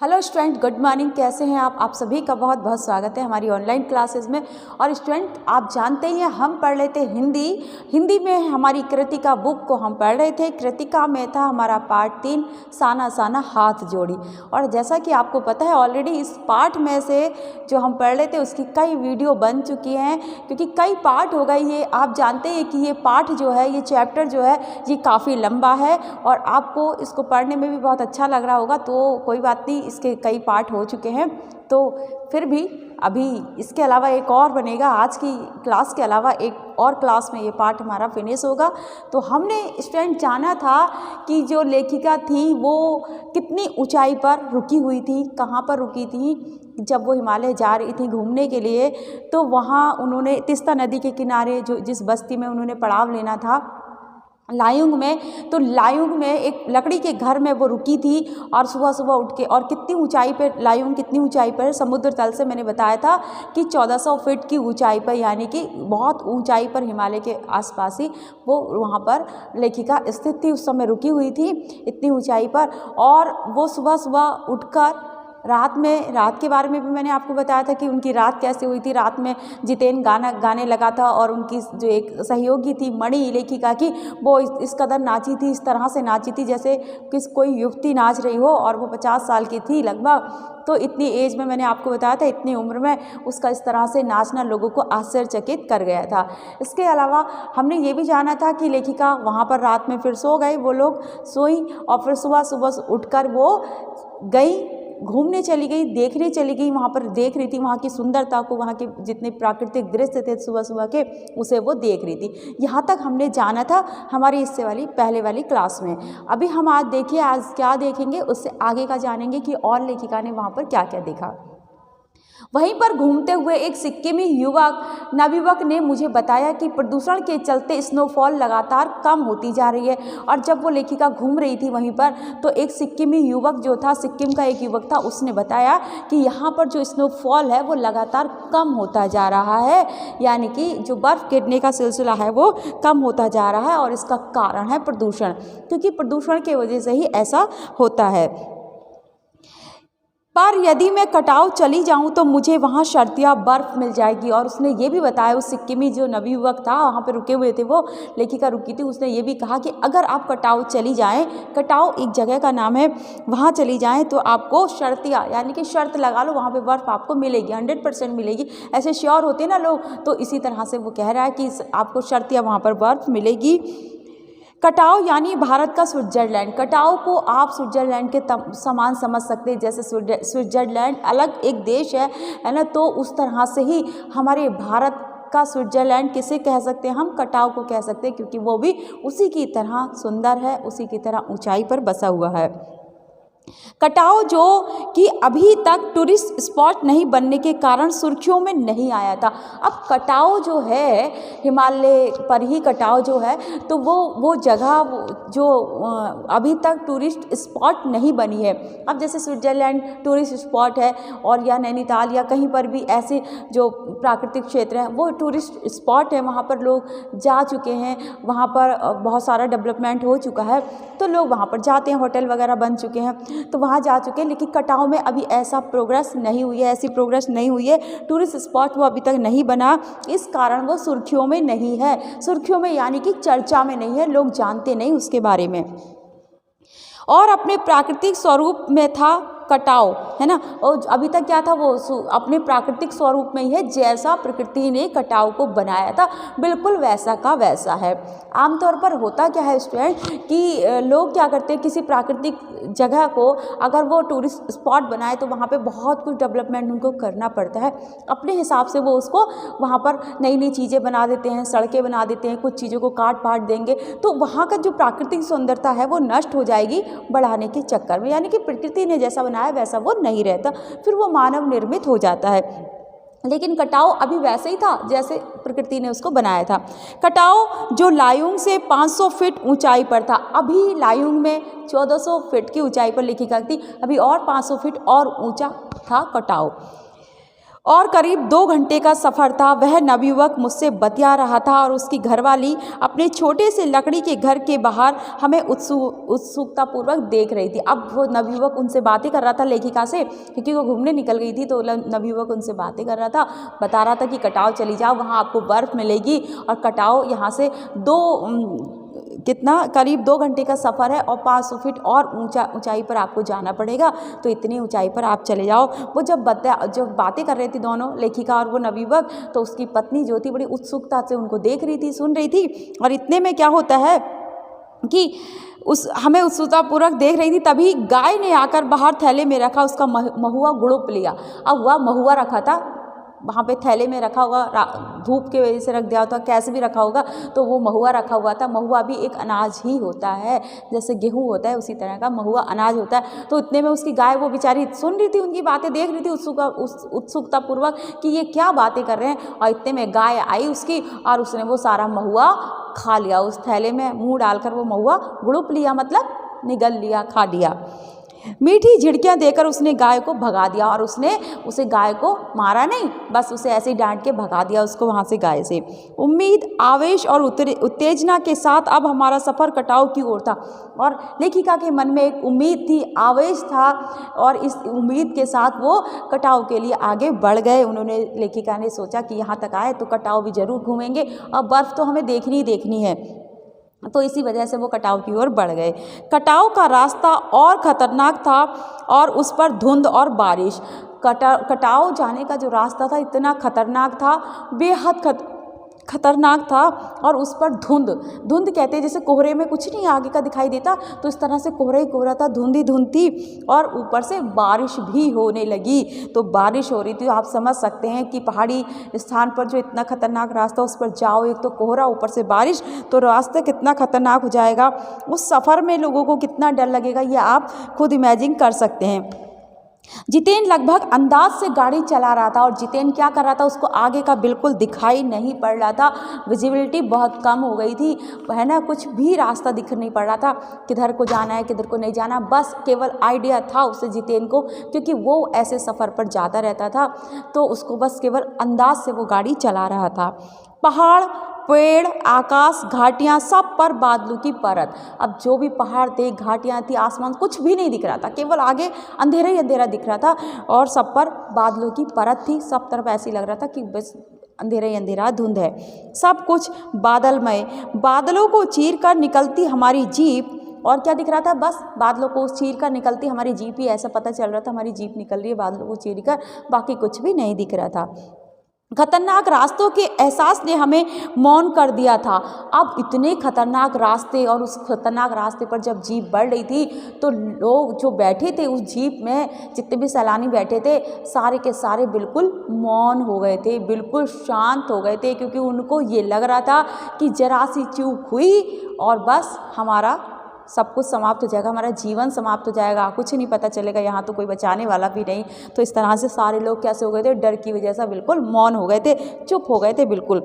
Hello student, good morning. कैसे हैं आप सभी का बहुत बहुत स्वागत है हमारी ऑनलाइन क्लासेस में। और स्टूडेंट, आप जानते ही हैं हम पढ़ रहे थे हिंदी में हमारी कृतिका बुक को हम पढ़ रहे थे। कृतिका में था हमारा पार्ट 3, साना साना हाथ जोड़ी। और जैसा कि आपको पता है ऑलरेडी इस पार्ट में से जो हम पढ़ रहे थे उसकी कई वीडियो बन चुकी हैं, क्योंकि कई पार्ट हो गई। ये आप जानते हैं कि ये पार्ट जो है, ये चैप्टर जो है, ये काफ़ी लंबा है और आपको इसको पढ़ने में भी बहुत अच्छा लग रहा होगा। तो कोई बात नहीं, इसके कई पार्ट हो चुके हैं, तो फिर भी अभी इसके अलावा एक और बनेगा। आज की क्लास के अलावा एक और क्लास में ये पार्ट हमारा फिनिश होगा। तो हमने स्टूडेंट जाना था कि जो लेखिका थी वो कितनी ऊंचाई पर रुकी हुई थी, कहाँ पर रुकी थी। जब वो हिमालय जा रही थी घूमने के लिए, तो वहाँ उन्होंने तीस्ता नदी के किनारे जिस बस्ती में उन्होंने पड़ाव लेना था, लायुंग में, तो लायुंग में एक लकड़ी के घर में वो रुकी थी। और सुबह सुबह उठ के, और कितनी ऊंचाई पर लायुंग, कितनी ऊंचाई पर, समुद्र तल से मैंने बताया था कि 1400 फीट की ऊंचाई पर, यानी कि बहुत ऊंचाई पर हिमालय के आसपास ही वो वहाँ पर लेखिका स्थित थी। उस समय रुकी हुई थी इतनी ऊंचाई पर। और वो सुबह सुबह उठकर रात के बारे में भी मैंने आपको बताया था कि उनकी रात कैसे हुई थी। रात में जितेन गाने लगा था और उनकी जो एक सहयोगी थी मणि लेखिका की, वो इस कदर नाची थी, इस तरह से नाची थी जैसे कोई युवती नाच रही हो। और वो 50 साल की थी लगभग। तो इतनी एज में मैंने आपको बताया था, इतनी उम्र में उसका इस तरह से नाचना लोगों को आश्चर्यचकित कर गया था। इसके अलावा हमने ये भी जाना था कि लेखिका वहाँ पर रात में फिर सो गए, वो लोग सोई और फिर सुबह उठकर वो गई, घूमने चली गई, देखने चली गई। वहाँ पर देख रही थी वहाँ की सुंदरता को, वहाँ के जितने प्राकृतिक दृश्य थे सुबह सुबह के, उसे वो देख रही थी। यहाँ तक हमने जाना था हमारी इससे वाली पहले वाली क्लास में। अभी हम आज देखिए, आज क्या देखेंगे, उससे आगे का जानेंगे कि और लेखिका ने वहाँ पर क्या क्या देखा। वहीं पर घूमते हुए एक सिक्किमी नवयुवक ने मुझे बताया कि प्रदूषण के चलते स्नोफॉल लगातार कम होती जा रही है। और जब वो लेखिका घूम रही थी वहीं पर, तो एक सिक्किमी युवक जो था, सिक्किम का एक युवक था, उसने बताया कि यहाँ पर जो स्नोफॉल है वो लगातार कम होता जा रहा है, यानी कि जो बर्फ़ गिरने का सिलसिला है वो कम होता जा रहा है। और इसका कारण है प्रदूषण, क्योंकि प्रदूषण की वजह से ही ऐसा होता है। पर यदि मैं कटाव चली जाऊं तो मुझे वहां शर्तिया बर्फ़ मिल जाएगी। और उसने ये भी बताया, उस सिक्किमी जो नवयुवक था, वहाँ पे रुके हुए थे, वो लेखिका रुकी थी, उसने ये भी कहा कि अगर आप कटाव चली जाएं, कटाव एक जगह का नाम है, वहाँ चली जाएं तो आपको शर्तिया, यानी कि शर्त लगा लो, वहाँ पे बर्फ़ आपको मिलेगी, 100% मिलेगी। ऐसे श्योर होते ना लोग, तो इसी तरह से वो कह रहा है कि आपको शर्तिया वहाँ पर बर्फ़ मिलेगी। कटाव यानी भारत का स्विट्जरलैंड। कटाव को आप स्विट्जरलैंड के समान समझ सकते हैं, जैसे स्विट्जरलैंड अलग एक देश है ना। तो उस तरह से ही हमारे भारत का स्विट्जरलैंड किसे कह सकते हैं हम, कटाव को कह सकते हैं, क्योंकि वो भी उसी की तरह सुंदर है, उसी की तरह ऊंचाई पर बसा हुआ है। कटाव जो कि अभी तक टूरिस्ट स्पॉट नहीं बनने के कारण सुर्खियों में नहीं आया था। अब कटाव जो है, हिमालय पर ही कटाव जो है, तो वो जगह जो अभी तक टूरिस्ट स्पॉट नहीं बनी है। अब जैसे स्विट्जरलैंड टूरिस्ट स्पॉट है, और या नैनीताल या कहीं पर भी ऐसे जो प्राकृतिक क्षेत्र हैं वो टूरिस्ट स्पॉट है, वहाँ पर लोग जा चुके हैं, वहाँ पर बहुत सारा डेवलपमेंट हो चुका है, तो लोग वहाँ पर जाते हैं, होटल वगैरह बन चुके हैं, तो वहाँ जा चुके हैं। लेकिन कटाव में अभी ऐसा प्रोग्रेस नहीं हुई है, ऐसी प्रोग्रेस नहीं हुई है, टूरिस्ट स्पॉट वो अभी तक नहीं बना, इस कारण वो सुर्खियों में नहीं है। सुर्खियों में यानी कि चर्चा में नहीं है, लोग जानते नहीं उसके बारे में। और अपने प्राकृतिक स्वरूप में था कटाव, है ना। और अभी तक क्या था, वो अपने प्राकृतिक स्वरूप में ही है, जैसा प्रकृति ने कटाव को बनाया था बिल्कुल वैसा का वैसा है। आमतौर पर होता क्या है स्टूडेंट कि लोग क्या करते हैं, किसी प्राकृतिक जगह को अगर वो टूरिस्ट स्पॉट बनाए तो वहाँ पे बहुत कुछ डेवलपमेंट उनको करना पड़ता है। अपने हिसाब से वो उसको वहाँ पर नई नई चीज़ें बना देते हैं, सड़कें बना देते हैं, कुछ चीज़ों को काट पाट देंगे, तो वहाँ का जो प्राकृतिक सुंदरता है वो नष्ट हो जाएगी बढ़ाने के चक्कर में। यानी कि प्रकृति ने जैसा बनाया वैसा वो नहीं रहता, फिर वो मानव निर्मित हो जाता है। लेकिन कटाव अभी वैसे ही था जैसे प्रकृति ने उसको बनाया था। कटाव जो लायुंग से 500 फीट ऊंचाई पर था, अभी लायुंग में 1400 फीट की ऊंचाई पर लेखिका थी, अभी और 500 फीट और ऊंचा था कटाव। और करीब 2 घंटे का सफ़र था। वह नवयुवक मुझसे बतिया रहा था और उसकी घरवाली अपने छोटे से लकड़ी के घर के बाहर हमें उत्सुकतापूर्वक देख रही थी। अब वो नवयुवक उनसे बातें कर रहा था लेखिका से, क्योंकि वो घूमने निकल गई थी, तो नवयुवक उनसे बातें कर रहा था, बता रहा था कि कटाव चली जाओ, वहाँ आपको बर्फ़ मिलेगी और कटाव यहाँ से करीब 2 घंटे का सफ़र है और 500 फीट और ऊंचाई पर आपको जाना पड़ेगा, तो इतनी ऊंचाई पर आप चले जाओ। वो जब बातें कर रही थी दोनों, लेखिका और वो नवयुवक, तो उसकी पत्नी जो थी बड़ी उत्सुकता से उनको देख रही थी, सुन रही थी। और इतने में क्या होता है कि हमें उत्सुकतापूर्वक देख रही थी, तभी गाय ने आकर बाहर थैले में रखा उसका महुआ गुड़ुप लिया। अब वह महुआ रखा था वहाँ पे, थैले में रखा हुआ, धूप के वजह से रख दिया होता, कैसे भी रखा होगा, तो वो महुआ रखा हुआ था। महुआ भी एक अनाज ही होता है, जैसे गेहूँ होता है उसी तरह का महुआ अनाज होता है। तो इतने में उसकी गाय, वो बेचारी सुन रही थी, उनकी बातें देख रही थी उत्सुकतापूर्वक कि ये क्या बातें कर रहे हैं। और इतने में गाय आई उसकी और उसने वो सारा महुआ खा लिया, उस थैले में मुँह डालकर वो महुआ गुड़ुप लिया, मतलब निगल लिया, खा लिया। मीठी झिड़कियाँ देकर उसने गाय को भगा दिया और उसने उसे गाय को मारा नहीं, बस उसे ऐसे ही डांट के भगा दिया उसको वहाँ से, गाय से। उम्मीद, आवेश और उत्तेजना के साथ अब हमारा सफ़र कटाव की ओर था। और लेखिका के मन में एक उम्मीद थी, आवेश था, और इस उम्मीद के साथ वो कटाव के लिए आगे बढ़ गए। लेखिका ने सोचा कि यहाँ तक आए तो कटाव भी जरूर घूमेंगे, और बर्फ़ तो हमें देखनी ही देखनी है, तो इसी वजह से वो कटाव की ओर बढ़ गए। कटाव का रास्ता और ख़तरनाक था और उस पर धुंध और बारिश। कटाव जाने का जो रास्ता था इतना खतरनाक था, बेहद खतरनाक था, और उस पर धुंध कहते हैं जैसे कोहरे में कुछ नहीं आगे का दिखाई देता, तो इस तरह से कोहरा ही कोहरा था, धुंध ही धुंध थी, और ऊपर से बारिश भी होने लगी। तो बारिश हो रही थी, आप समझ सकते हैं कि पहाड़ी स्थान पर जो इतना खतरनाक रास्ता, उस पर जाओ, एक तो कोहरा, ऊपर से बारिश, तो रास्ता कितना खतरनाक हो जाएगा। उस सफ़र में लोगों को कितना डर लगेगा, ये आप खुद इमेजिन कर सकते हैं। जितेन लगभग अंदाज से गाड़ी चला रहा था, और जितेन क्या कर रहा था, उसको आगे का बिल्कुल दिखाई नहीं पड़ रहा था, विजिबिलिटी बहुत कम हो गई थी, है ना, कुछ भी रास्ता दिख नहीं पड़ रहा था, किधर को जाना है किधर को नहीं जाना, बस केवल आइडिया था उसे, जितेन को, क्योंकि वो ऐसे सफ़र पर जाता रहता था, तो उसको बस केवल अंदाज से वो गाड़ी चला रहा था। पहाड़, पेड़, आकाश, घाटियाँ, सब पर बादलों की परत। अब जो भी पहाड़ थे, घाटियाँ थी, आसमान, कुछ भी नहीं दिख रहा था, केवल आगे अंधेरा ही अंधेरा दिख रहा था, और सब पर बादलों की परत थी। सब तरफ ऐसे लग रहा था कि बस अंधेरा ही अंधेरा, धुंध है, सब कुछ बादलमय। बादलों को चीर कर निकलती हमारी जीप, और क्या दिख रहा था, बस बादलों को चीर कर निकलती हमारी जीप ही, ऐसा पता चल रहा था हमारी जीप निकल रही है बादलों को चीर कर, बाकी कुछ भी नहीं दिख रहा था। खतरनाक रास्तों के एहसास ने हमें मौन कर दिया था। अब इतने खतरनाक रास्ते, और उस खतरनाक रास्ते पर जब जीप बढ़ रही थी, तो लोग जो बैठे थे उस जीप में, जितने भी सैलानी बैठे थे, सारे के सारे बिल्कुल मौन हो गए थे, बिल्कुल शांत हो गए थे, क्योंकि उनको ये लग रहा था कि जरा सी चूक हुई और बस हमारा सब कुछ समाप्त हो जाएगा, हमारा जीवन समाप्त हो जाएगा, कुछ नहीं पता चलेगा, यहाँ तो कोई बचाने वाला भी नहीं। तो इस तरह से सारे लोग कैसे हो गए थे, डर की वजह से बिल्कुल मौन हो गए थे, चुप हो गए थे बिल्कुल।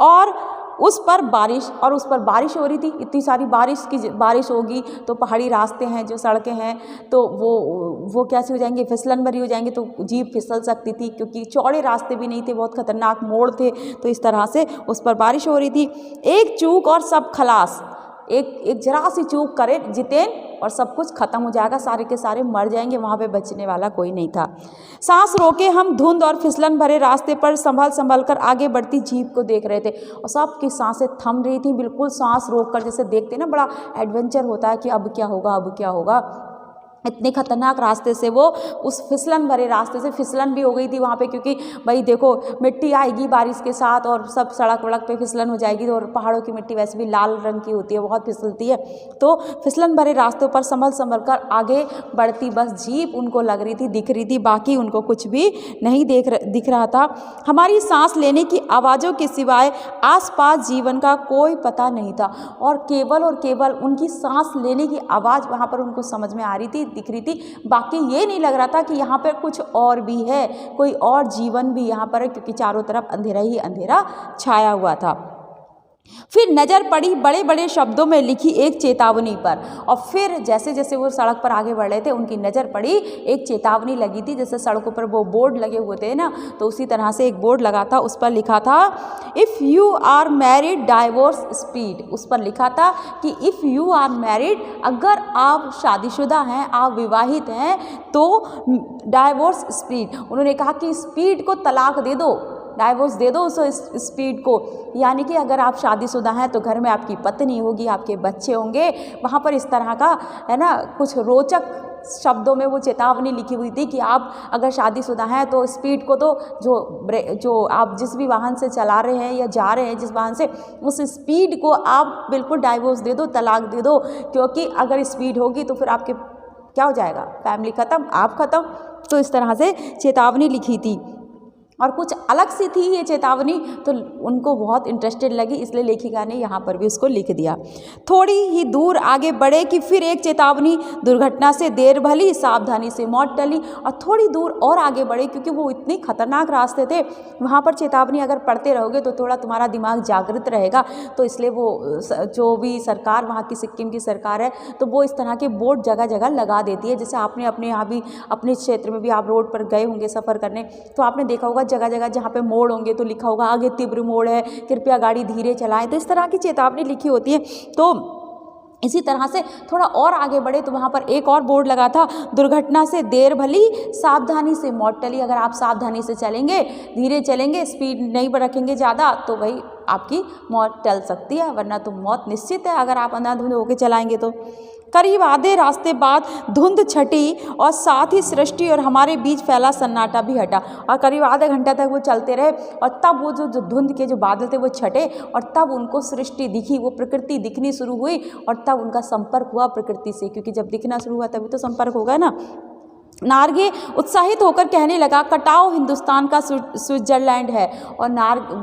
और उस पर बारिश हो रही थी, इतनी सारी बारिश होगी तो पहाड़ी रास्ते हैं, जो सड़कें हैं, तो वो कैसे हो जाएंगे, फिसलन भरी हो जाएंगे, तो जीप फिसल सकती थी, क्योंकि चौड़े रास्ते भी नहीं थे, बहुत खतरनाक मोड़ थे, तो इस तरह से उस पर बारिश हो रही थी। एक चूक और सब खलास, एक जरा सी चूक करे जितेन और सब कुछ खत्म हो जाएगा, सारे के सारे मर जाएंगे, वहाँ पे बचने वाला कोई नहीं था। सांस रोके हम धुंध और फिसलन भरे रास्ते पर संभल कर आगे बढ़ती जीप को देख रहे थे, और सबकी सांसें थम रही थी, बिल्कुल सांस रोक कर, जैसे देखते ना बड़ा एडवेंचर होता है कि अब क्या होगा, अब क्या होगा। इतने खतरनाक रास्ते से वो उस फिसलन भरे रास्ते से फिसलन भी हो गई थी वहाँ पे, क्योंकि भाई देखो मिट्टी आएगी बारिश के साथ और सब सड़क वड़क पे फिसलन हो जाएगी, और पहाड़ों की मिट्टी वैसे भी लाल रंग की होती है, बहुत फिसलती है। तो फिसलन भरे रास्तों पर संभल कर आगे बढ़ती बस जीप उनको लग रही थी, दिख रही थी, बाकी उनको कुछ भी नहीं दिख रहा था। हमारी सांस लेने की आवाज़ों के सिवाय आसपास जीवन का कोई पता नहीं था, और केवल उनकी सांस लेने की आवाज़ वहाँ पर उनको समझ में आ रही थी, दिख रही थी, बाकी ये नहीं लग रहा था कि यहाँ पर कुछ और भी है, कोई और जीवन भी यहाँ पर है, क्योंकि चारों तरफ अंधेरा ही अंधेरा छाया हुआ था। फिर नज़र पड़ी बड़े बड़े शब्दों में लिखी एक चेतावनी पर, और फिर जैसे जैसे वो सड़क पर आगे बढ़ रहे थे उनकी नज़र पड़ी एक चेतावनी लगी थी। जैसे सड़कों पर वो बोर्ड लगे हुए थे ना, तो उसी तरह से एक बोर्ड लगा था, उस पर लिखा था if you are married divorce speed. उस पर लिखा था कि इफ़ यू आर मैरिड, अगर आप शादीशुदा हैं, आप विवाहित हैं, तो डाइवोर्स स्पीड, उन्होंने कहा कि स्पीड को तलाक दे दो, डाइवोर्स दे दो उस स्पीड को। यानी कि अगर आप शादीशुदा हैं तो घर में आपकी पत्नी होगी, आपके बच्चे होंगे। वहाँ पर इस तरह का है ना कुछ रोचक शब्दों में वो चेतावनी लिखी हुई थी कि आप अगर शादीशुदा हैं तो स्पीड को तो जो आप जिस भी वाहन से चला रहे हैं या जा रहे हैं जिस वाहन से, उस स्पीड को आप बिल्कुल डाइवोर्स दे दो, तलाक दे दो, क्योंकि अगर स्पीड होगी तो फिर आपके क्या हो जाएगा, फैमिली ख़त्म, आप ख़त्म। तो इस तरह से चेतावनी लिखी थी और कुछ अलग सी थी ये चेतावनी, तो उनको बहुत इंटरेस्टेड लगी, इसलिए लेखिका ने यहाँ पर भी उसको लिख दिया। थोड़ी ही दूर आगे बढ़े कि फिर एक चेतावनी, दुर्घटना से देर भली, सावधानी से मौत टली। और थोड़ी दूर और आगे बढ़े क्योंकि वो इतने खतरनाक रास्ते थे, वहाँ पर चेतावनी अगर पढ़ते रहोगे तो थोड़ा तुम्हारा दिमाग जागृत रहेगा। तो इसलिए वो जो भी सरकार वहाँ की सिक्किम की सरकार है, तो वो इस तरह के बोर्ड जगह जगह लगा देती है। जैसे आपने अपने यहाँ भी अपने क्षेत्र में भी आप रोड पर गए होंगे सफ़र करने, तो आपने देखा होगा जगह जगह जहाँ पे मोड़ होंगे तो लिखा होगा आगे तीव्र मोड़ है, कृपया गाड़ी धीरे चलाएं। तो इस तरह की चेतावनी लिखी होती है। तो इसी तरह से थोड़ा और आगे बढ़े तो वहाँ पर एक और बोर्ड लगा था, दुर्घटना से देर भली, सावधानी से मौत टली। अगर आप सावधानी से चलेंगे, धीरे चलेंगे, स्पीड नहीं रखेंगे ज़्यादा, तो भाई आपकी मौत टल सकती है, वरना तो मौत निश्चित है अगर आप अंधाधुंध होकर चलाएंगे तो। करीब आधे रास्ते बाद धुंध छटी और साथ ही सृष्टि और हमारे बीच फैला सन्नाटा भी हटा। और करीब आधे घंटे तक वो चलते रहे और तब वो जो धुंध के जो बादल थे वो छटे और तब उनको सृष्टि दिखी, वो प्रकृति दिखनी शुरू हुई और तब उनका संपर्क हुआ प्रकृति से, क्योंकि जब दिखना शुरू हुआ तभी तो संपर्क होगा ना। नार्गे उत्साहित होकर कहने लगा, कटाओ हिंदुस्तान का स्विट्जरलैंड है। और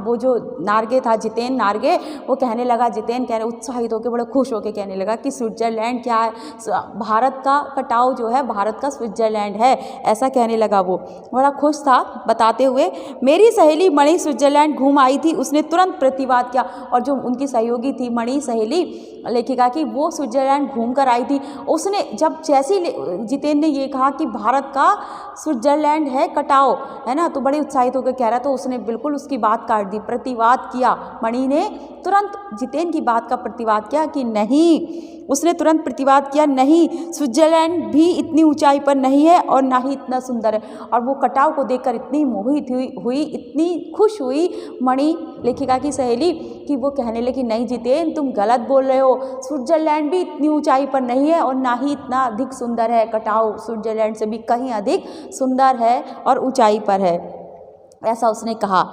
वो जो नार्गे था, जितेन नार्गे, वो कहने लगा, जितेन कह रहे उत्साहित होकर बड़े खुश होकर कहने लगा कि स्विट्जरलैंड क्या है, भारत का कटाओ जो है भारत का स्विट्जरलैंड है, ऐसा कहने लगा। वो बड़ा खुश था बताते हुए। मेरी सहेली मणि स्विट्जरलैंड घूम आई थी, उसने तुरंत प्रतिवाद किया। और जो उनकी सहयोगी थी मणि सहेली लेखिका की, वो स्विट्जरलैंड घूम कर आई थी। उसने जब जैसे जितेन ने ये कहा कि भारत का स्विट्जरलैंड है कटाओ, है ना, तो बड़े उत्साहित होकर कह रहा, तो उसने बिल्कुल उसकी बात काट दी, प्रतिवाद किया। मणि ने तुरंत जितेन की बात का प्रतिवाद किया कि नहीं, उसने तुरंत प्रतिवाद किया, नहीं, स्विट्जरलैंड भी इतनी ऊंचाई पर नहीं है और ना ही इतना सुंदर है। और वो कटाव को देखकर इतनी मोहित हुई, इतनी खुश हुई मणि लेखिका की सहेली कि वो कहने लगी, नहीं जितेन, तुम गलत बोल रहे हो, स्विट्जरलैंड भी इतनी ऊंचाई पर नहीं है और ना ही इतना अधिक सुंदर है, कटाव स्विट्जरलैंड से भी कहीं अधिक सुंदर है और ऊंचाई पर है, ऐसा उसने कहा।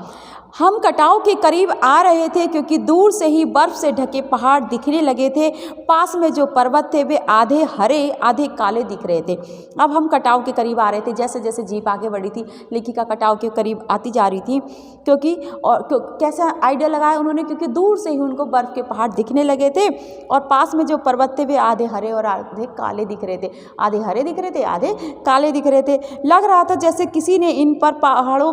हम कटाव के करीब आ रहे थे क्योंकि दूर से ही बर्फ से ढके पहाड़ दिखने लगे थे। पास में जो पर्वत थे वे आधे हरे आधे काले दिख रहे थे। अब हम कटाव के करीब आ रहे थे, जैसे जैसे जीप आगे बढ़ी थी, लेखिका कटाव के करीब आती जा रही थी, क्योंकि कैसा आइडिया लगाया उन्होंने, क्योंकि दूर से ही उनको बर्फ़ के पहाड़ दिखने लगे थे और पास में जो पर्वत थे वे आधे हरे और आधे काले दिख रहे थे, आधे हरे दिख रहे थे, आधे काले दिख रहे थे। लग रहा था जैसे किसी ने इन पहाड़ों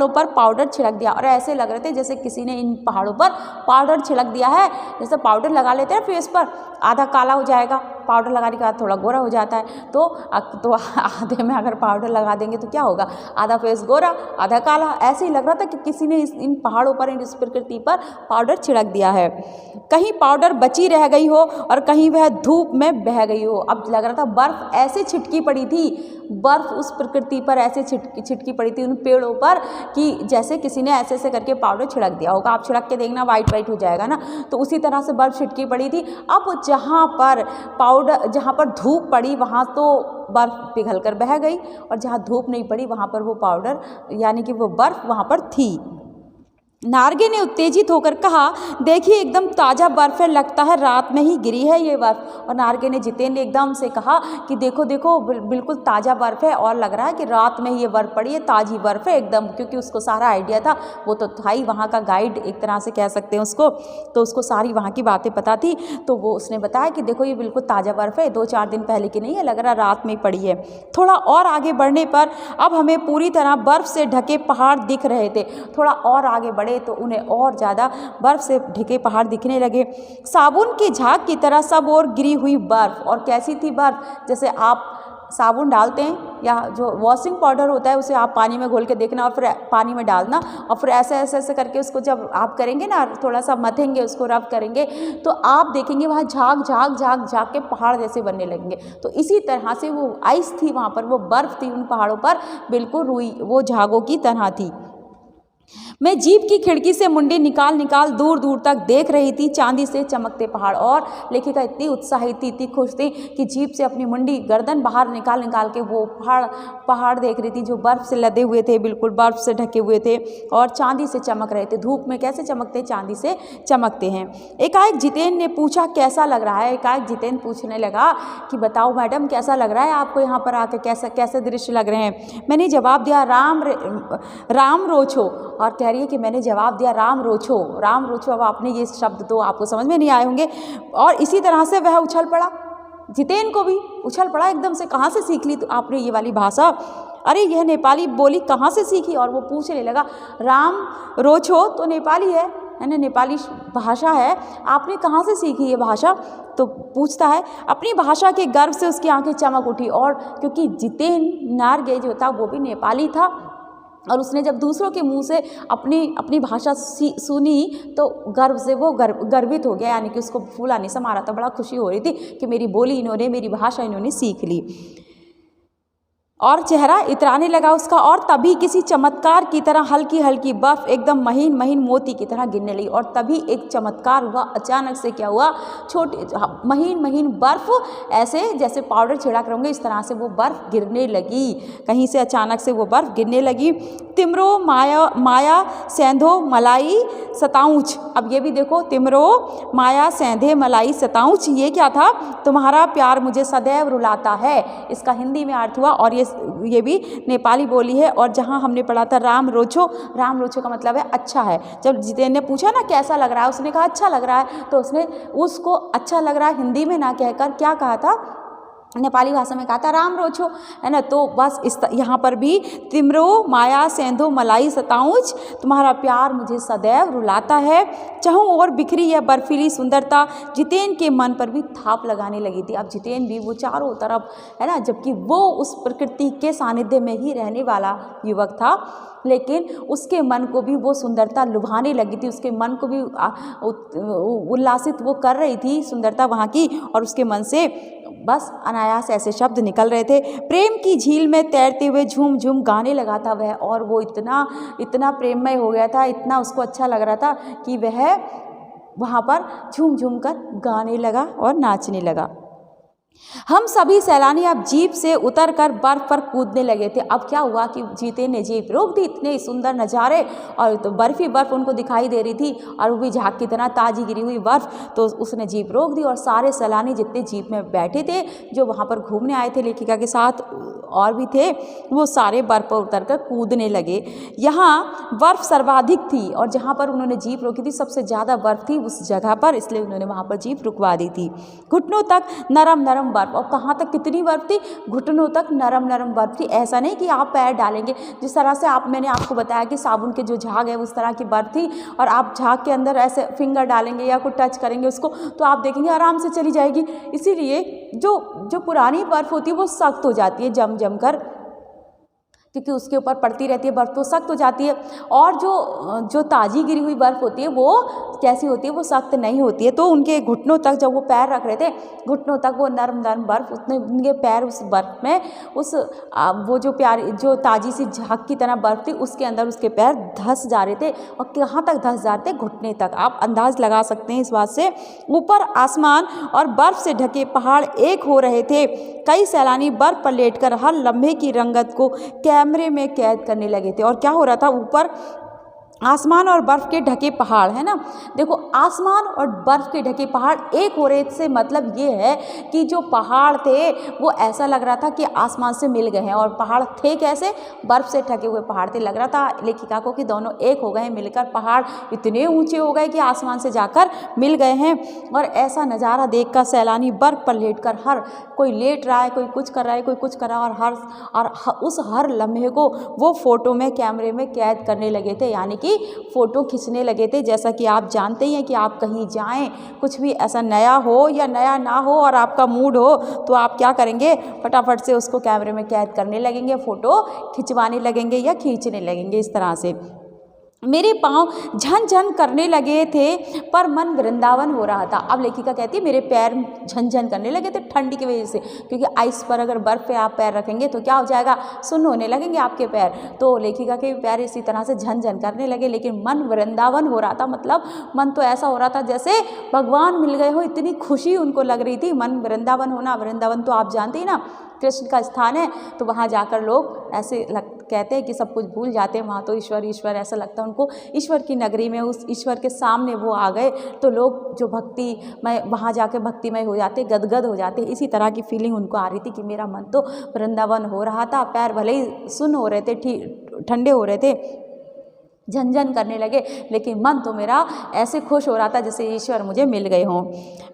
पर पाउडर छिड़क दिया, और ऐसे लग रहे थे जैसे किसी ने इन पहाड़ों पर पाउडर छिड़क दिया है। जैसे पाउडर लगा लेते हैं फेस पर, आधा काला हो जाएगा, पाउडर लगाने के बाद थोड़ा गोरा हो जाता है, तो आधे में अगर पाउडर लगा देंगे तो क्या होगा, आधा फेस गोरा आधा काला। ऐसे ही लग रहा था कि किसी ने इन पहाड़ों पर, इस प्रकृति पर पाउडर छिड़क दिया है। कहीं पाउडर बची रह गई हो और कहीं वह धूप में बह गई हो। अब लग रहा था बर्फ़ ऐसे छिटकी पड़ी थी, बर्फ़ उस प्रकृति पर ऐसे छिटकी पड़ी थी उन पेड़ों पर कि जैसे किसी ने ऐसे ऐसे करके पाउडर छिड़क दिया होगा। आप छिड़क के देखना, वाइट वाइट हो जाएगा ना, तो उसी तरह से बर्फ़ छिटकी पड़ी थी। अब जहाँ पर धूप पड़ी वहाँ तो बर्फ़ पिघल कर बह गई, और जहाँ धूप नहीं पड़ी वहाँ पर वो पाउडर यानी कि वो बर्फ़ वहाँ पर थी। नार्गे ने उत्तेजित होकर कहा, देखिए एकदम ताज़ा बर्फ़ है, लगता है रात में ही गिरी है ये बर्फ़। और नार्गे ने जितेन ने एकदम से कहा कि देखो देखो बिल्कुल ताज़ा बर्फ़ है और लग रहा है कि रात में ही ये बर्फ़ पड़ी है, ताज़ी बर्फ़ है एकदम, क्योंकि उसको सारा आइडिया था, वो तो था ही वहाँ का गाइड एक तरह से कह सकते हैं उसको, तो उसको सारी वहाँ की बातें पता थी। तो वो उसने बताया कि देखो ये बिल्कुल ताज़ा बर्फ़ है, 2-4 दिन पहले की नहीं है, लग रहा रात में ही पड़ी है। थोड़ा और आगे बढ़ने पर अब हमें पूरी तरह बर्फ़ से ढके पहाड़ दिख रहे थे। थोड़ा और आगे बढ़े बढ़े तो उन्हें और ज़्यादा बर्फ़ से ढके पहाड़ दिखने लगे। साबुन की झाग की तरह सब ओर गिरी हुई बर्फ़। और कैसी थी बर्फ़? जैसे आप साबुन डालते हैं या जो वॉशिंग पाउडर होता है उसे आप पानी में घोल के देखना और फिर पानी में डालना और फिर ऐसे ऐसे ऐसे करके उसको जब आप करेंगे ना, थोड़ा सा मथेंगे, उसको रब करेंगे, तो आप देखेंगे वहाँ झाग झाग झाग झाग के पहाड़ जैसे बनने लगेंगे। तो इसी तरह से वो आइस थी वहाँ पर, वो बर्फ़ थी उन पहाड़ों पर, बिल्कुल रुई वो झागों की तरह थी। मैं जीप की खिड़की से मुंडी निकाल निकाल दूर दूर तक देख रही थी चांदी से चमकते पहाड़। और लेखिका इतनी उत्साहित थी, इतनी खुश थी कि जीप से अपनी मुंडी गर्दन बाहर निकाल निकाल के वो पहाड़ देख रही थी जो बर्फ़ से लदे हुए थे, बिल्कुल बर्फ़ से ढके हुए थे और चांदी से चमक रहे थे। धूप में कैसे चमकते, चांदी से चमकते हैं। एकाएक जितेंद्र ने पूछा कैसा लग रहा है। एकाएक जितेंद्र पूछने लगा कि बताओ मैडम कैसा लग रहा है आपको यहाँ पर आके, कैसे कैसे दृश्य लग रहे हैं। मैंने जवाब दिया राम रोछो। और कह रही है कि मैंने जवाब दिया राम रोछो। राम रोछो, अब आपने ये शब्द तो आपको समझ में नहीं आए होंगे। और इसी तरह से वह उछल पड़ा, जितेंद्र को भी उछल पड़ा एकदम से, कहाँ से सीख ली तो आपने ये वाली भाषा? अरे यह नेपाली बोली कहाँ से सीखी? और वो पूछने लगा राम रोछो तो नेपाली है ना, नेपाली भाषा है, आपने कहाँ से सीखी ये भाषा? तो पूछता है। अपनी भाषा के गर्व से उसकी आंखें चमक उठी। और क्योंकि जितेंद्र नारगे जो था वो भी नेपाली था और उसने जब दूसरों के मुंह से अपनी भाषा सुनी तो गर्व से वो गर्वित हो गया, यानी कि उसको फूला नहीं समा रहा था, बड़ा खुशी हो रही थी कि मेरी बोली इन्होंने, मेरी भाषा इन्होंने सीख ली। और चेहरा इतराने लगा उसका। और तभी किसी चमत्कार की तरह हल्की हल्की बर्फ एकदम महीन महीन मोती की तरह गिरने लगी। और तभी एक चमत्कार हुआ, अचानक से क्या हुआ, छोटी महीन महीन बर्फ ऐसे जैसे पाउडर छिड़क रहे होंगे इस तरह से वो बर्फ गिरने लगी, कहीं से अचानक से वो बर्फ गिरने लगी। तिमरो माया सेंधो मलाई सताऊच। अब ये भी देखो, तिमरो माया सेंधे मलाई सताऊच, ये क्या था? तुम्हारा प्यार मुझे सदैव रुलाता है, इसका हिंदी में अर्थ हुआ। और ये भी नेपाली बोली है। और जहाँ हमने पढ़ा था राम रोछो, राम रोछो का मतलब है अच्छा है। जब जितेंद्र ने पूछा ना कैसा लग रहा है, उसने कहा अच्छा लग रहा है, तो उसने उसको अच्छा लग रहा है हिंदी में ना कहकर क्या कहा था, नेपाली भाषा में कहा था राम रोछो, है ना। तो बस यहाँ पर भी तिमरो माया सेंधो मलाई सताऊच, तुम्हारा प्यार मुझे सदैव रुलाता है। चाहूँ और बिखरी यह बर्फीली सुंदरता जितेंद्र के मन पर भी थाप लगाने लगी थी। अब जितेंद्र भी वो चारों तरफ, है ना, जबकि वो उस प्रकृति के सानिध्य में ही रहने वाला युवक था, लेकिन उसके मन को भी वो सुंदरता लुभाने लगी थी, उसके मन को भी उल्लासित वो कर रही थी सुंदरता वहाँ की। और उसके मन से बस अनायास ऐसे शब्द निकल रहे थे। प्रेम की झील में तैरते हुए झूम झूम गाने लगा था वह। और वो इतना प्रेममय हो गया था, इतना उसको अच्छा लग रहा था कि वह वहाँ पर झूम झूम कर गाने लगा और नाचने लगा। हम सभी सैलानी अब जीप से उतरकर बर्फ पर कूदने लगे थे। अब क्या हुआ कि जितेंद्र ने जीप रोक दी, इतने सुंदर नज़ारे और तो बर्फ ही बर्फ उनको दिखाई दे रही थी और वो भी झाग की तरह ताजी गिरी हुई बर्फ। तो उसने जीप रोक दी और सारे सैलानी जितने जीप में बैठे थे, जो वहाँ पर घूमने आए थे लेखिका के साथ और भी थे, वो सारे बर्फ पर उतरकर कूदने लगे। यहाँ बर्फ़ सर्वाधिक थी और जहाँ पर उन्होंने जीप रोकी थी सबसे ज़्यादा बर्फ़ थी उस जगह पर, इसलिए उन्होंने वहाँ पर जीप रुकवा दी थी। घुटनों तक नरम नरम बर्फ। और कहाँ तक कितनी बर्फ थी? घुटनों तक नरम नरम बर्फ थी। ऐसा नहीं कि आप पैर डालेंगे, जिस तरह से मैंने आपको बताया कि साबुन के जो झाग है उस तरह की बर्फ थी, और आप झाग के अंदर ऐसे फिंगर डालेंगे या कुछ टच करेंगे उसको तो आप देखेंगे आराम से चली जाएगी। इसीलिए जो पुरानी बर्फ होती है वो सख्त हो जाती है जम कर, क्योंकि उसके ऊपर पड़ती रहती है बर्फ़ तो सख्त हो जाती है। और जो ताज़ी गिरी हुई बर्फ़ होती है वो कैसी होती है, वो सख्त नहीं होती है। तो उनके घुटनों तक जब वो पैर रख रहे थे, घुटनों तक वो नरम नरम बर्फ़, उतने उनके पैर उस बर्फ़ में वो जो ताज़ी सी झाग की तरह बर्फ़ थी उसके अंदर उसके पैर धंस जा रहे थे। और कहाँ तक धंस जा रहे थे? घुटने तक। आप अंदाज़ लगा सकते हैं इस बात से। ऊपर आसमान और बर्फ़ से ढके पहाड़ एक हो रहे थे। कई सैलानी बर्फ़ पर लेटकर हर लम्हे की रंगत को कैमरे में कैद करने लगे थे। और क्या हो रहा था? ऊपर आसमान और बर्फ़ के ढके पहाड़, है ना। देखो, आसमान और बर्फ़ के ढके पहाड़ एक हो रहे से मतलब ये है कि जो पहाड़ थे वो ऐसा लग रहा था कि आसमान से मिल गए हैं, और पहाड़ थे कैसे? बर्फ़ से ढके हुए पहाड़ थे। लग रहा था लेखिका को कि दोनों एक हो गए हैं, मिलकर पहाड़ इतने ऊंचे हो गए कि आसमान से जाकर मिल गए हैं। और ऐसा नज़ारा देखकर सैलानी बर्फ़ पर लेटकर, हर कोई लेट रहा है, कोई कुछ कर रहा है, कोई कुछ कर रहा है, और उस हर लम्हे को वो फ़ोटो में कैमरे में कैद करने लगे थे। यानी कि की फ़ोटो खींचने लगे थे। जैसा कि आप जानते ही हैं कि आप कहीं जाएं, कुछ भी ऐसा नया हो या नया ना हो और आपका मूड हो तो आप क्या करेंगे, फटाफट से उसको कैमरे में कैद करने लगेंगे, फ़ोटो खिंचवाने लगेंगे या खींचने लगेंगे इस तरह से। मेरे पाँव झन झन करने लगे थे पर मन वृंदावन हो रहा था। अब लेखिका कहती है मेरे पैर झन करने लगे थे ठंडी की वजह से, क्योंकि आइस पर अगर बर्फ़ पे आप पैर रखेंगे तो क्या हो जाएगा, सुन्न होने लगेंगे आपके पैर। तो लेखिका के पैर इसी तरह से झन करने लगे, लेकिन मन वृंदावन हो रहा था। मतलब मन तो ऐसा हो रहा था जैसे भगवान मिल गए हो, इतनी खुशी उनको लग रही थी। मन वृंदावन होना, वृंदावन तो आप जानते ही ना कृष्ण का स्थान है, तो वहाँ जाकर लोग ऐसे कहते हैं कि सब कुछ भूल जाते हैं। वहाँ तो ईश्वर ईश्वर ऐसा लगता है उनको, ईश्वर की नगरी में उस ईश्वर के सामने वो आ गए तो लोग जो भक्तिमय वहाँ जाके भक्तिमय हो जाते, गदगद हो जाते। इसी तरह की फीलिंग उनको आ रही थी कि मेरा मन तो वृंदावन हो रहा था। पैर भले ही सुन्न हो रहे थे, ठंडे हो रहे थे, झन करने लगे, लेकिन मन तो मेरा ऐसे खुश हो रहा था जैसे ईश्वर मुझे मिल गए हों।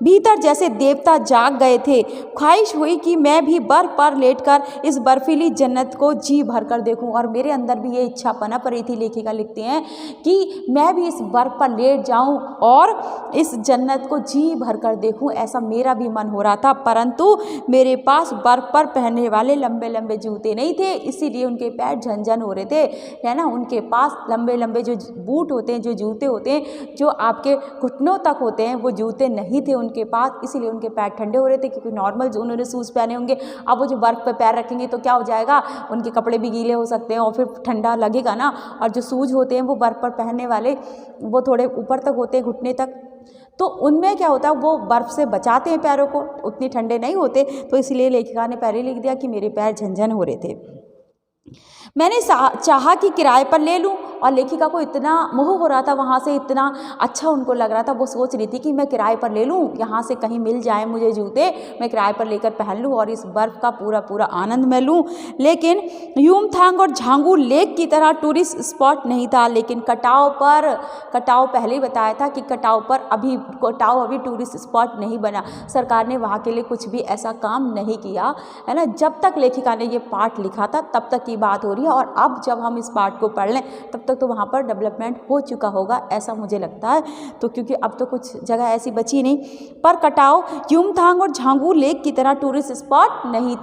भीतर जैसे देवता जाग गए थे। ख्वाहिश हुई कि मैं भी बर्फ पर लेटकर इस बर्फीली जन्नत को जी भर कर देखूं, और मेरे अंदर भी ये इच्छा पनप रही थी। लेखिका लिखती हैं कि मैं भी इस बर्फ पर लेट जाऊं और इस जन्नत को जी भर कर देखूं, ऐसा मेरा भी मन हो रहा था। परंतु मेरे पास बर्फ पर पहनने वाले लंबे लंबे जूते नहीं थे, इसीलिए उनके पैर झन हो रहे थे, है ना। उनके पास लंबे लंबे जो बूट होते हैं, जो जूते होते हैं, जो आपके घुटनों तक होते हैं, वो जूते नहीं थे उनके पास, इसीलिए उनके पैर ठंडे हो रहे थे। क्योंकि नॉर्मल जो उन्होंने शूज़ पहने होंगे, अब वो जो बर्फ़ पे पैर रखेंगे तो क्या हो जाएगा, उनके कपड़े भी गीले हो सकते हैं और फिर ठंडा लगेगा ना। और जो शूज़ होते हैं वो बर्फ़ पर पहनने वाले, वो थोड़े ऊपर तक होते हैं, घुटने तक, तो उनमें क्या होता है, वो बर्फ़ से बचाते हैं पैरों को, उतने ठंडे नहीं होते। तो इसलिए लेखिका ने पहले लिख दिया कि मेरे पैर झनझन हो रहे थे। मैंने चाहा कि किराए पर ले लूं, और लेखिका को इतना मोह हो रहा था वहाँ से, इतना अच्छा उनको लग रहा था। वो सोच रही थी कि मैं किराए पर ले लूं, यहाँ से कहीं मिल जाए मुझे जूते, मैं किराए पर लेकर पहन लूं और इस बर्फ़ का पूरा आनंद मैं लूं। लेकिन युमथांग और झांगू लेक की तरह टूरिस्ट स्पॉट नहीं था। लेकिन कटाव पहले ही बताया था कि कटाव अभी टूरिस्ट स्पॉट नहीं बना। सरकार ने वहाँ के लिए कुछ भी ऐसा काम नहीं किया, है ना। जब तक लेखिका ने ये पाठ लिखा था तब तक की बात हो रही है, और अब जब हम इस पाठ को पढ़ लें तब तक तो वहाँ पर डेवलपमेंट हो चुका होगा, ऐसा मुझे लगता है। तो क्योंकि अब तो कुछ जगह ऐसी बची नहीं। पर कटाव युमथांग और झांगू लेक की तरह टूरिस्ट स्पॉट नहीं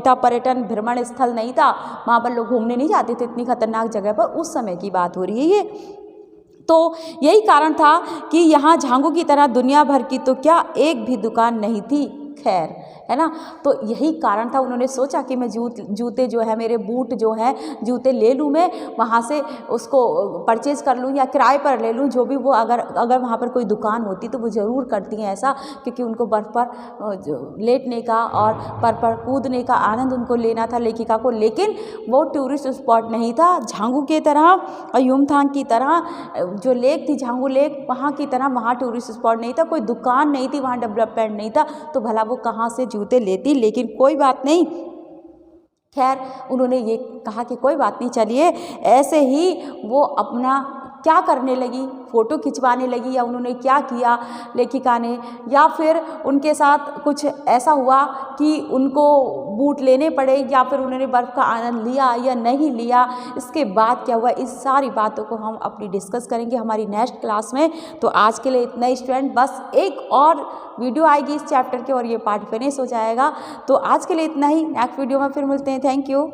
था, पर्यटन भ्रमण स्थल नहीं था। वहाँ पर लोग घूमने नहीं जाते थे, इतनी खतरनाक जगह पर उस समय की बात हो रही है ये। तो यही कारण था कि यहाँ झांगू की तरह दुनिया भर की तो क्या एक भी दुकान नहीं थी, खैर, है ना। तो यही कारण था, उन्होंने सोचा कि मैं जूते जो है, मेरे बूट जो है, जूते ले लूँ, मैं वहाँ से उसको परचेज़ कर लूँ या किराए पर ले लूँ, जो भी वो अगर वहाँ पर कोई दुकान होती तो वो ज़रूर करती हैं ऐसा, क्योंकि उनको बर्फ़ पर लेटने का और पर कूदने का आनंद उनको लेना था लेखिका को। लेकिन वो टूरिस्ट स्पॉट नहीं था झांगू की तरह और युमथांग की तरह। जो लेक थी झांगू लेक, वहाँ की तरह वहाँ टूरिस्ट स्पॉट नहीं था, कोई दुकान नहीं थी, वहाँ डेवलपमेंट नहीं था, तो भला वो कहाँ से जूते लेती। लेकिन कोई बात नहीं, खैर उन्होंने ये कहा कि कोई बात नहीं, चलिए। ऐसे ही वो अपना क्या करने लगी, फ़ोटो खिंचवाने लगी, या उन्होंने क्या किया लेखिका ने, या फिर उनके साथ कुछ ऐसा हुआ कि उनको बूट लेने पड़े, या फिर उन्होंने बर्फ़ का आनंद लिया या नहीं लिया, इसके बाद क्या हुआ, इस सारी बातों को हम अपनी डिस्कस करेंगे हमारी नेक्स्ट क्लास में। तो आज के लिए इतना ही स्टूडेंट, बस एक और वीडियो आएगी इस चैप्टर के और ये पार्ट फिनिश हो जाएगा। तो आज के लिए इतना ही, नेक्स्ट वीडियो में फिर मिलते हैं। Thank you.